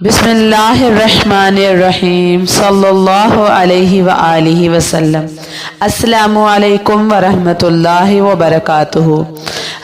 بسم اللہ الرحمن الرحیم صلی اللہ علیہ وآلہ وسلم۔ السلام علیکم ورحمۃ اللہ وبرکاتہ۔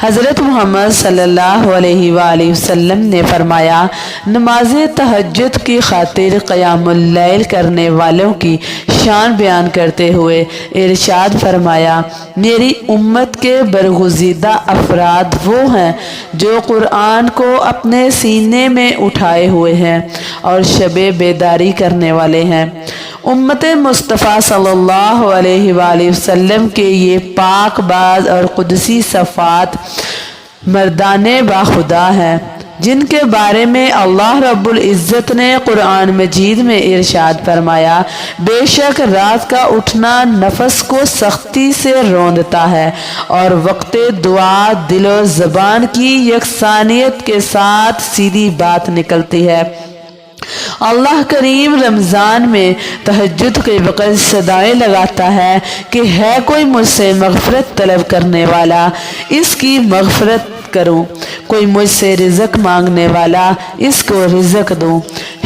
حضرت محمد صلی اللہ علیہ وآلہ وسلم نے فرمایا، نماز تہجد کی خاطر قیام اللیل کرنے والوں کی شان بیان کرتے ہوئے ارشاد فرمایا، میری امت کے برگزیدہ افراد وہ ہیں جو قرآن کو اپنے سینے میں اٹھائے ہوئے ہیں اور شب بیداری کرنے والے ہیں۔ امت مصطفیٰ صلی اللہ علیہ وآلہ وسلم کے یہ پاک باز اور قدسی صفات مردان باخدا ہیں، جن کے بارے میں اللہ رب العزت نے قرآن مجید میں ارشاد فرمایا، بے شک رات کا اٹھنا نفس کو سختی سے روندتا ہے اور وقت دعا دل و زبان کی یکسانیت کے ساتھ سیدھی بات نکلتی ہے۔ اللہ کریم رمضان میں تہجد کے وقت صدائیں لگاتا ہے کہ ہے کوئی مجھ سے مغفرت طلب کرنے والا، اس کی مغفرت کروں، کوئی مجھ سے رزق مانگنے والا، اس کو رزق دوں،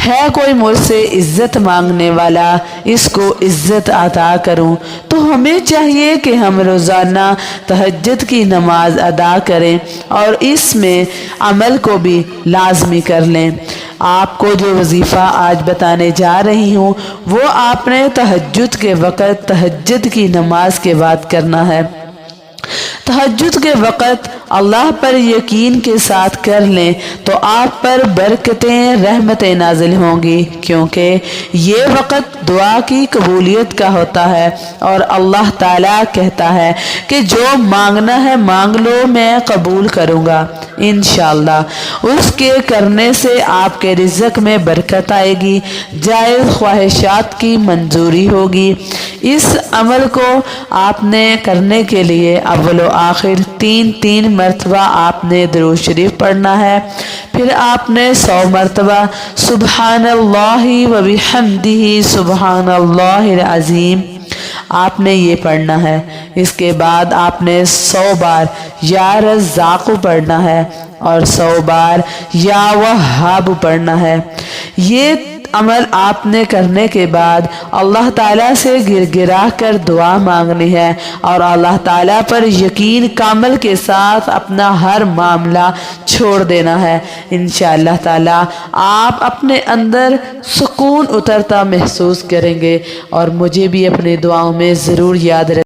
ہے کوئی مجھ سے عزت مانگنے والا، اس کو عزت عطا کروں۔ تو ہمیں چاہیے کہ ہم روزانہ تہجد کی نماز ادا کریں اور اس میں عمل کو بھی لازمی کر لیں۔ آپ کو جو وظیفہ آج بتانے جا رہی ہوں وہ آپ نے تہجد کے وقت تہجد کی نماز کے بعد کرنا ہے۔ تہجد کے وقت اللہ پر یقین کے ساتھ کر لیں تو آپ پر برکتیں رحمتیں نازل ہوں گی، کیونکہ یہ وقت دعا کی قبولیت کا ہوتا ہے اور اللہ تعالیٰ کہتا ہے کہ جو مانگنا ہے مانگ لو، میں قبول کروں گا انشاءاللہ۔ اس کے کرنے سے آپ کے رزق میں برکت آئے گی، جائز خواہشات کی منظوری ہوگی۔ اس عمل کو آپ نے کرنے کے لیے اول و آخر تین مرتبہ آپ نے درود شریف پڑھنا ہے، پھر آپ نے 100 مرتبہ سبحان اللہ و بحمدہ سبحان اللہ العظیم آپ نے یہ پڑھنا ہے۔ اس کے بعد آپ نے 100 بار یا رزاق پڑھنا ہے اور 100 بار یا وہاب پڑھنا ہے۔ یہ عمل آپ نے کرنے کے بعد اللہ تعالیٰ سے گر گرا کر دعا مانگنی ہے اور اللہ تعالیٰ پر یقین کامل کے ساتھ اپنا ہر معاملہ چھوڑ دینا ہے۔ انشاءاللہ تعالیٰ آپ اپنے اندر سکون اترتا محسوس کریں گے اور مجھے بھی اپنی دعاؤں میں ضرور یاد رکھیں۔